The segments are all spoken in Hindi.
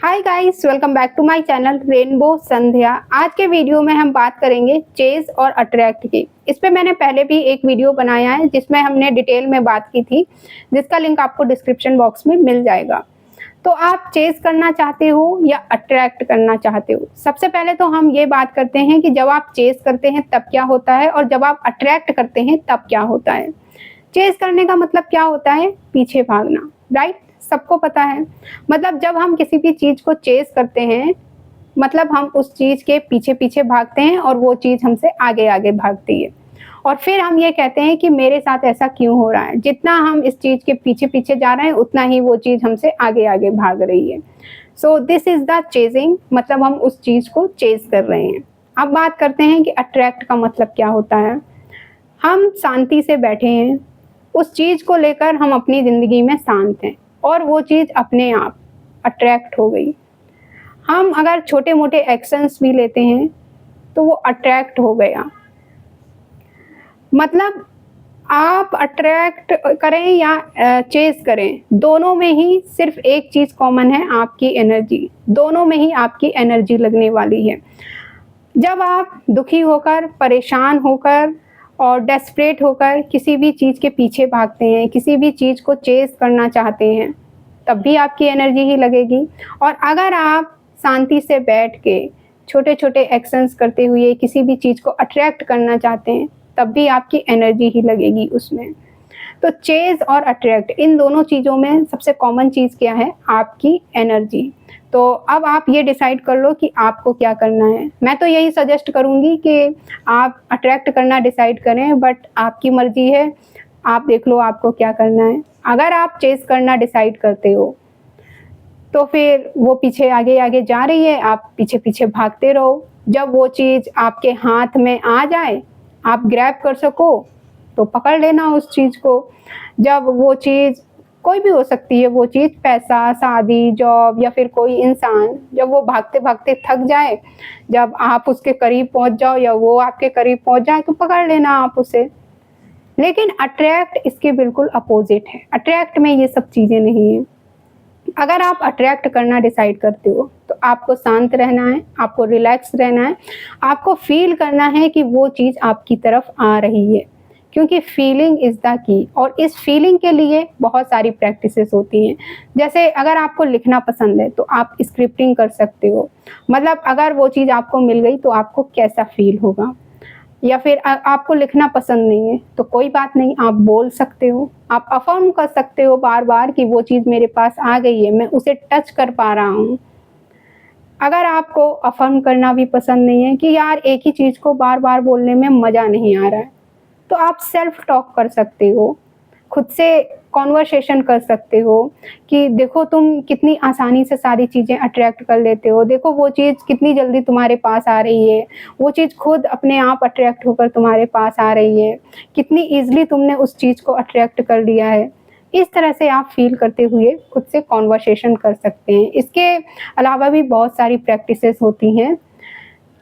Hi guys, welcome back to my channel rainbow Sandhya. आज के वीडियो में हम बात करेंगे चेज और अट्रैक्ट की। इस पे मैंने पहले भी एक वीडियो बनाया है जिसमें हमने डिटेल में बात की थी, जिसका लिंक आपको डिस्क्रिप्शन बॉक्स में मिल जाएगा। तो आप चेज करना चाहते हो या अट्रैक्ट करना चाहते हो? सबसे पहले तो हम ये बात करते हैं कि जब आप चेज करते हैं तब क्या होता है और जब आप अट्रैक्ट करते हैं तब क्या होता है। चेज करने का मतलब क्या होता है? पीछे भागना, राइट? सबको पता है। मतलब जब हम किसी भी चीज को चेज करते हैं, मतलब हम उस चीज के पीछे पीछे भागते हैं और वो चीज हमसे आगे आगे भागती है। और फिर हम ये कहते हैं कि मेरे साथ ऐसा क्यों हो रहा है। जितना हम इस चीज के पीछे पीछे जा रहे हैं उतना ही वो चीज हमसे आगे आगे भाग रही है। So this is the chasing, मतलब हम उस चीज को चेज कर रहे हैं। अब बात करते हैं कि अट्रैक्ट का मतलब क्या होता है। हम शांति से बैठे हैं, उस चीज को लेकर हम अपनी जिंदगी में शांत हैं और वो चीज अपने आप अट्रैक्ट हो गई। हम अगर छोटे मोटे एक्शंस भी लेते हैं तो वो अट्रैक्ट हो गया। मतलब आप अट्रैक्ट करें या चेज करें, दोनों में ही सिर्फ एक चीज कॉमन है, आपकी एनर्जी। दोनों में ही आपकी एनर्जी लगने वाली है। जब आप दुखी होकर, परेशान होकर और डेस्परेट होकर किसी भी चीज़ के पीछे भागते हैं, किसी भी चीज़ को चेज़ करना चाहते हैं, तब भी आपकी एनर्जी ही लगेगी। और अगर आप शांति से बैठ के छोटे-छोटे एक्शंस करते हुए किसी भी चीज़ को अट्रैक्ट करना चाहते हैं, तब भी आपकी एनर्जी ही लगेगी उसमें। तो चेज़ और अट्रैक्ट, इन दोनों चीज़ों में सबसे कॉमन चीज़ क्या है? आपकी एनर्जी। तो अब आप ये डिसाइड कर लो कि आपको क्या करना है। मैं तो यही सजेस्ट करूँगी कि आप अट्रैक्ट करना डिसाइड करें, बट आपकी मर्ज़ी है, आप देख लो आपको क्या करना है। अगर आप चेज़ करना डिसाइड करते हो, तो फिर वो पीछे आगे-आगे जा रही है, आप पीछे-पीछे भागते रहो। जब वो चीज़ आपके हाथ में आ जाए, आप ग्रैब कर सको, तो पकड़ लेना उस चीज़ को। जब वो चीज़ कोई भी हो सकती है, वो चीज़ पैसा, शादी, जॉब या फिर कोई इंसान, जब वो भागते-भागते थक जाए, जब आप उसके करीब पहुँच जाओ या वो आपके करीब पहुँच जाए, तो पकड़ लेना आप उसे। लेकिन अट्रैक्ट इसके बिल्कुल अपोज़िट है। अट्रैक्ट में ये सब चीज़ें नहीं हैं। अगर आप अट्रैक्ट करना डिसाइड करते हो, तो आपको शांत रहना है, आपको रिलैक्स रहना है, आपको फ़ील करना है कि वो चीज़ आपकी तरफ आ रही है। क्योंकि फीलिंग इज़ द की, और इस फीलिंग के लिए बहुत सारी प्रैक्टिसेस होती हैं। जैसे अगर आपको लिखना पसंद है, तो आप स्क्रिप्टिंग कर सकते हो। मतलब अगर वो चीज़ आपको मिल गई, तो आपको कैसा फ़ील होगा? या फिर आपको लिखना पसंद नहीं है, तो कोई बात नहीं, आप बोल सकते हो। आप अफ़र्म कर सकते हो बार-बार कि वो चीज़ मेरे पास आ गई है, मैं उसे टच कर पा रहा हूँ। अगर आपको अफ़र्म करना भी पसंद नहीं है कि यार एक ही चीज़ को बार-बार बोलने में मज़ा नहीं आ रहा है, तो आप सेल्फ टॉक कर सकते हो। खुद से कन्वर्सेशन कर सकते हो कि देखो तुम कितनी आसानी से सारी चीज़ें अट्रैक्ट कर लेते हो, देखो वो चीज़ कितनी जल्दी तुम्हारे पास आ रही है, वो चीज़ खुद अपने आप अट्रैक्ट होकर तुम्हारे पास आ रही है, कितनी ईज़िली तुमने उस चीज़ को अट्रैक्ट कर लिया है। इस तरह से आप फ़ील करते हुए खुद से कन्वर्सेशन कर सकते हैं। इसके अलावा भी बहुत सारी प्रैक्टिसेस होती हैं,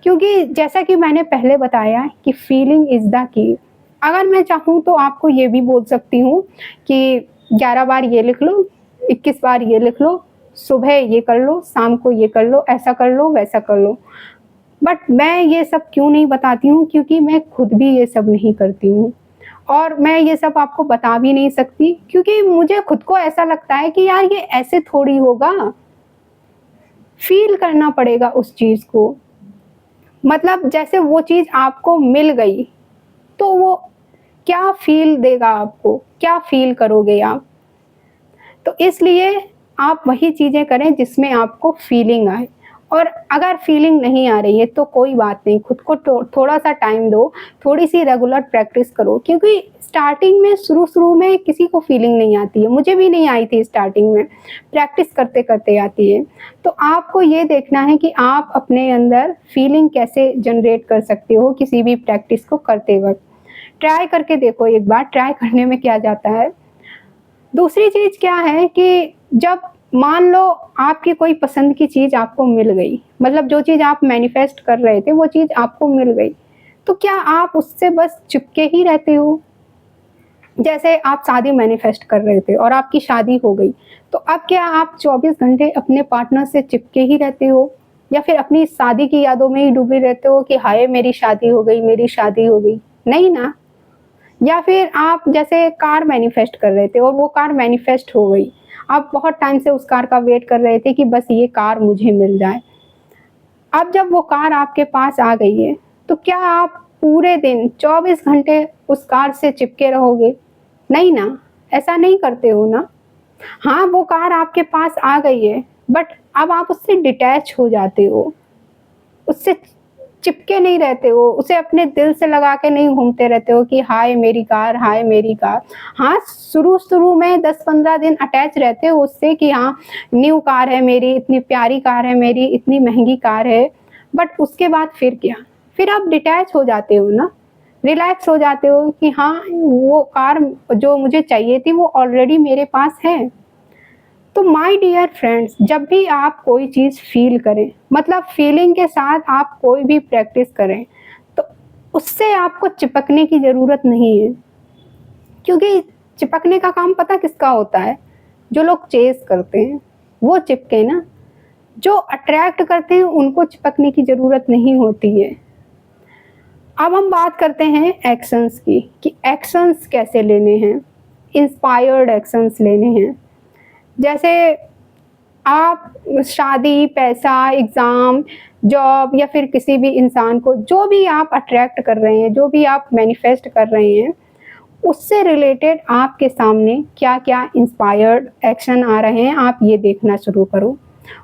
क्योंकि जैसा कि मैंने पहले बताया कि फीलिंग इज़ द की। अगर मैं चाहूँ तो आपको ये भी बोल सकती हूँ कि 11 बार ये लिख लो, 21 बार ये लिख लो, सुबह ये कर लो, शाम को ये कर लो, ऐसा कर लो, वैसा कर लो। बट मैं ये सब क्यों नहीं बताती हूँ, क्योंकि मैं खुद भी ये सब नहीं करती हूँ और मैं ये सब आपको बता भी नहीं सकती, क्योंकि मुझे खुद को ऐसा लगता है कि यार ये ऐसे थोड़ी होगा, फ़ील करना पड़ेगा उस चीज़ को। मतलब जैसे वो चीज़ आपको मिल गई, तो वो क्या फ़ील देगा आपको? क्या फ़ील करोगे आप? तो इसलिए आप वही चीज़ें करें जिसमें आपको फ़ीलिंग आए। और अगर फ़ीलिंग नहीं आ रही है तो कोई बात नहीं, खुद को थोड़ा-सा टाइम दो, थोड़ी-सी रेगुलर प्रैक्टिस करो, क्योंकि स्टार्टिंग में शुरू-शुरू में किसी को फ़ीलिंग नहीं आती है, मुझे भी नहीं आई थी स्टार्टिंग में, प्रैक्टिस करते-करते आती है। तो आपको ये देखना है कि आप अपने अंदर फ़ीलिंग कैसे जनरेट कर सकते हो किसी भी प्रैक्टिस को करते वक़्त। ट्राई करके देखो एक बार, ट्राई करने में क्या जाता है। दूसरी चीज़ क्या है कि जब मान लो आपकी कोई पसंद की चीज़ आपको मिल गई, मतलब जो चीज़ आप मैनिफेस्ट कर रहे थे वो चीज़ आपको मिल गई, तो क्या आप उससे बस चिपके ही रहते हो? जैसे आप शादी मैनिफेस्ट कर रहे थे और आपकी शादी हो गई, तो अब क्या आप 24 घंटे अपने पार्टनर से चिपके ही रहते हो? या फिर अपनी शादी की यादों में ही डूबे रहते हो कि हाय मेरी शादी हो गई, मेरी शादी हो गई? नहीं ना। या फिर आप जैसे कार मैनिफेस्ट कर रहे थे और वो कार मैनिफेस्ट हो गई। आप बहुत टाइम से उस कार का वेट कर रहे थे कि बस ये कार मुझे मिल जाए। अब जब वो कार आपके पास आ गई है, तो क्या आप पूरे दिन 24 घंटे उस कार से चिपके रहोगे? नहीं ना, ऐसा नहीं करते हो ना। हाँ, वो कार आपके पास आ गई है, बट अब आप उससे डिटैच हो जाते हो, उससे चिपके नहीं रहते हो, उसे अपने दिल से लगा के नहीं घूमते रहते हो कि हाय मेरी कार, हाय मेरी कार। हाँ, शुरू-शुरू में 10-15 दिन अटैच रहते हो उससे कि हाँ, न्यू कार है मेरी, इतनी प्यारी कार है मेरी, इतनी महँगी कार है, बट उसके बाद फिर क्या? फिर आप डिटैच हो जाते हो ना, रिलैक्स हो जाते हो कि हाँ, वो कार जो मुझे चाहिए थी वो ऑलरेडी मेरे पास है। तो माय डियर फ्रेंड्स, जब भी आप कोई चीज़ फ़ील करें, मतलब फीलिंग के साथ आप कोई भी प्रैक्टिस करें, तो उससे आपको चिपकने की ज़रूरत नहीं है। क्योंकि चिपकने का काम पता किसका होता है? जो लोग चेज़ करते हैं, वो चिपके ना। जो अट्रैक्ट करते हैं, उनको चिपकने की ज़रूरत नहीं होती है। अब हम बात करते हैं एक्शंस की, कि एक्शंस कैसे लेने हैं, इंस्पायर्ड एक्शंस लेने हैं। जैसे आप शादी, पैसा, एग्ज़ाम, जॉब या फिर किसी भी इंसान को जो भी आप अट्रैक्ट कर रहे हैं, जो भी आप मैनिफेस्ट कर रहे हैं, उससे रिलेटेड आपके सामने क्या-क्या इंस्पायर्ड एक्शन आ रहे हैं, आप ये देखना शुरू करो।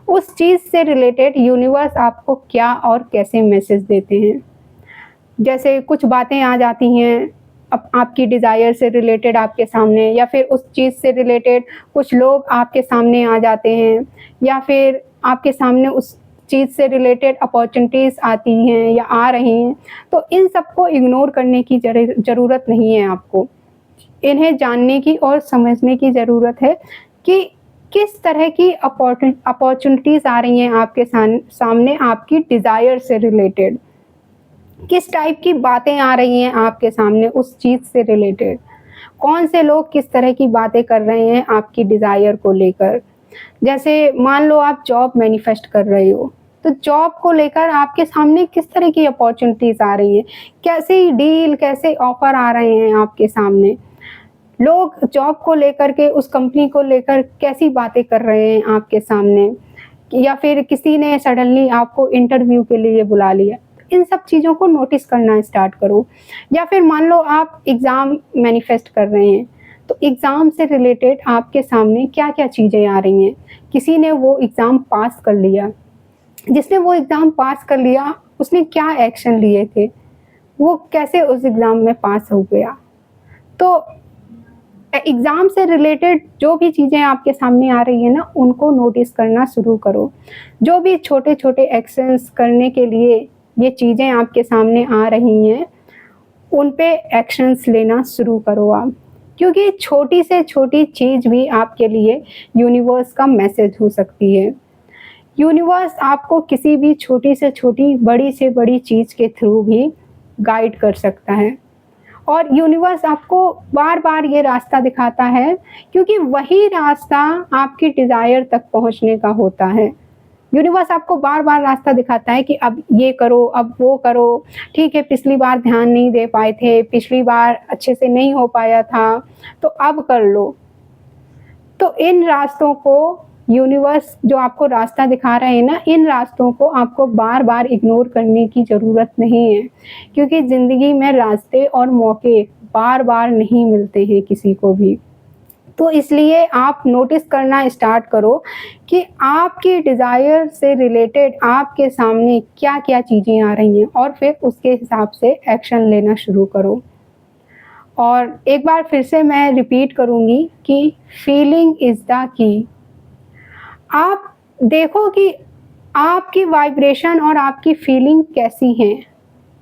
उस चीज़ से रिलेटेड यूनिवर्स आपको क्या और कैसे मैसेज देते हैं। जैसे कुछ बातें आ जाती हैं आपकी डिज़ायर से रिलेटेड आपके सामने, या फिर उस चीज़ से रिलेटेड कुछ लोग आपके सामने आ जाते हैं, या फिर आपके सामने उस चीज़ से रिलेटेड अपॉर्च्युनिटीज़ आती हैं या आ रही हैं। तो इन सबको इग्नोर करने की ज़रूरत नहीं है आपको। इन्हें जानने की और समझने की ज़रूरत है कि किस तरह की अपॉर्च्युनिटीज़ आ रही हैं आपके सामने आपकी डिज़ायर से रिलेटेड। किस टाइप की बातें आ रही हैं आपके सामने उस चीज़ से रिलेटेड? कौन से लोग किस तरह की बातें कर रहे हैं आपकी डिज़ायर को लेकर? जैसे मान लो आप जॉब मैनिफेस्ट कर रहे हो, तो जॉब को लेकर आपके सामने किस तरह की अपॉर्च्युनिटीज़ आ रही हैं? कैसी डील, कैसे ऑफ़र आ रहे हैं आपके सामने? लोग जॉब को लेकर के, उस कंपनी को लेकर कैसी बातें कर रहे हैं आपके सामने? या फिर किसी ने सडनली आपको इंटरव्यू के लिए बुला लिया। इन सब चीज़ों को नोटिस करना स्टार्ट करो। या फिर मान लो आप एग्ज़ाम मैनिफेस्ट कर रहे हैं, तो एग्ज़ाम से रिलेटेड आपके सामने क्या-क्या चीज़ें आ रही हैं। किसी ने वो एग्ज़ाम पास कर लिया, जिसने वो एग्ज़ाम पास कर लिया, उसने क्या एक्शन लिए थे? वो कैसे उस एग्ज़ाम में पास हो गया? तो एग्ज़ाम से रिलेटेड जो भी चीज़ें आपके सामने आ रही हैं ना, उनको नोटिस करना शुरू करो। जो भी छोटे-छोटे एक्शंस करने के लिए ये चीज़ें आपके सामने आ रही हैं, उन पे एक्शंस लेना शुरू करो आप। क्योंकि छोटी से छोटी चीज़ भी आपके लिए यूनिवर्स का मैसेज हो सकती है। यूनिवर्स आपको किसी भी छोटी से छोटी, बड़ी से बड़ी चीज़ के थ्रू भी गाइड कर सकता है। और यूनिवर्स आपको बार-बार ये रास्ता दिखाता है, क्योंकि वही रास्ता आपकी डिज़ायर तक पहुँचने का होता है। यूनिवर्स आपको बार-बार रास्ता दिखाता है कि अब ये करो, अब वो करो, ठीक है पिछली बार ध्यान नहीं दे पाए थे, पिछली बार अच्छे से नहीं हो पाया था, तो अब कर लो। तो इन रास्तों को यूनिवर्स जो आपको रास्ता दिखा रहे हैं ना, इन रास्तों को आपको बार-बार इग्नोर करने की ज़रूरत नहीं है, क्योंकि ज़िंदगी में रास्ते और मौके बार-बार नहीं मिलते हैं किसी को भी। तो इसलिए आप नोटिस करना स्टार्ट करो कि आपकी डिज़ायर से रिलेटेड आपके सामने क्या-क्या चीज़ें आ रही हैं, और फिर उसके हिसाब से एक्शन लेना शुरू करो। और एक बार फिर से मैं रिपीट करूँगी कि फीलिंग इज़ द की। आप देखो कि आपकी वाइब्रेशन और आपकी फीलिंग कैसी हैं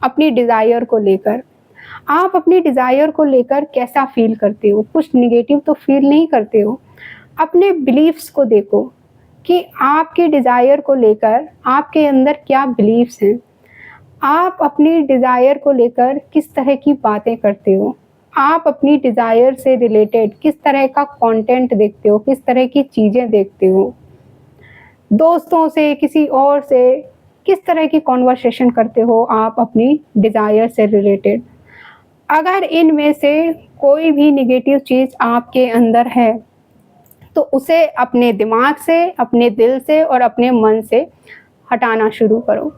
अपनी डिज़ायर को लेकर। आप अपनी डिज़ायर को लेकर कैसा फ़ील करते हो? कुछ नेगेटिव तो फ़ील नहीं करते हो? अपने बिलीफ्स को देखो कि आपकी डिज़ायर को लेकर आपके अंदर क्या बिलीफ्स हैं। आप अपनी डिज़ायर को लेकर किस तरह की बातें करते हो? आप अपनी डिज़ायर से रिलेटेड किस तरह का कंटेंट देखते हो, किस तरह की चीज़ें देखते हो? दोस्तों से, किसी और से, किस तरह की कन्वर्सेशन करते हो आप अपनी डिज़ायर से रिलेटेड? अगर इनमें से कोई भी नेगेटिव चीज़ आपके अंदर है, तो उसे अपने दिमाग से, अपने दिल से और अपने मन से हटाना शुरू करो।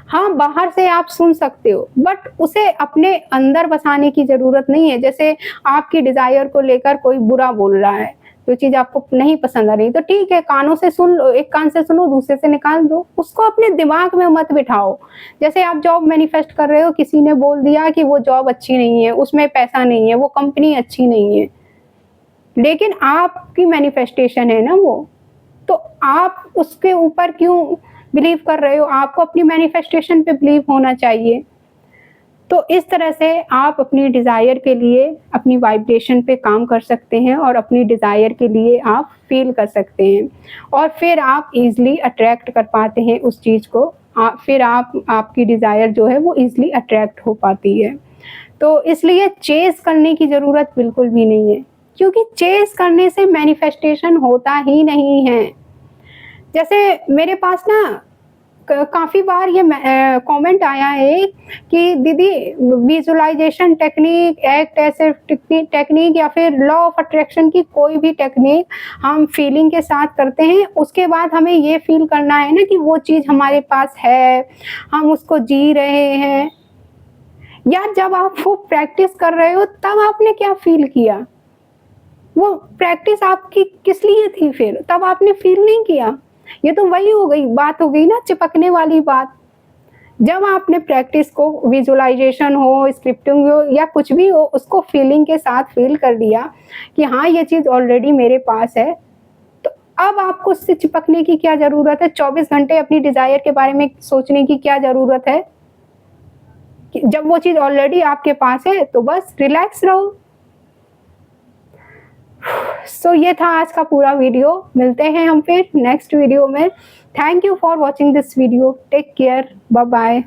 हाँ, बाहर से आप सुन सकते हो, बट उसे अपने अंदर बसाने की ज़रूरत नहीं है। जैसे आपकी डिज़ायर को लेकर कोई बुरा बोल रहा है, जो चीज़ आपको नहीं पसंद आ रही, तो ठीक है, कानों से सुन लो, एक कान से सुनो, दूसरे से निकाल दो। उसको अपने दिमाग में मत बिठाओ। जैसे आप जॉब मैनिफेस्ट कर रहे हो, किसी ने बोल दिया कि वो जॉब अच्छी नहीं है, उसमें पैसा नहीं है, वो कंपनी अच्छी नहीं है। लेकिन आपकी मैनिफेस्टेशन है ना वो, तो आप उसके ऊपर क्यों बिलीव कर रहे हो? आपको अपनी मैनिफेस्टेशन पे बिलीव होना चाहिए। तो इस तरह से आप अपनी डिज़ायर के लिए अपनी वाइब्रेशन पे काम कर सकते हैं और अपनी डिज़ायर के लिए आप फ़ील कर सकते हैं और फिर आप ईज़िली अट्रैक्ट कर पाते हैं उस चीज़ को। फिर आपकी डिज़ायर जो है वो ईज़िली अट्रैक्ट हो पाती है। तो इसलिए चेज़ करने की ज़रूरत बिल्कुल भी नहीं है, क्योंकि चेज़ करने से मैनिफेस्टेशन होता ही नहीं है। जैसे मेरे पास ना काफ़ी बार ये कमेंट आया है कि दीदी visualisation technique, act as a technique या फिर लॉ ऑफ अट्रैक्शन की कोई भी टेक्निक हम फीलिंग के साथ करते हैं, उसके बाद हमें ये फील करना है ना कि वो चीज़ हमारे पास है, हम उसको जी रहे हैं। या जब आप वो प्रैक्टिस कर रहे हो तब आपने क्या फील किया? वो प्रैक्टिस आपकी किस लिए थी फिर? तब आपने फील नहीं किया। ये तो वही हो गई, बात हो गई ना चिपकने वाली बात। जब आपने प्रैक्टिस को विजुअलाइजेशन हो, स्क्रिप्टिंग हो या कुछ भी हो, उसको फीलिंग के साथ फील कर लिया कि हाँ, ये चीज़ ऑलरेडी मेरे पास है, तो अब आपको उससे चिपकने की क्या ज़रूरत है? 24 घंटे अपनी डिज़ायर के बारे में सोचने की क्या ज़रूरत है? कि जब वो चीज़ ऑलरेडी आपके पास है, तो बस रिलैक्स रहो। सो ये था आज का पूरा वीडियो। मिलते हैं हम फिर नेक्स्ट वीडियो में। Thank you for watching this video. Take care. Bye bye.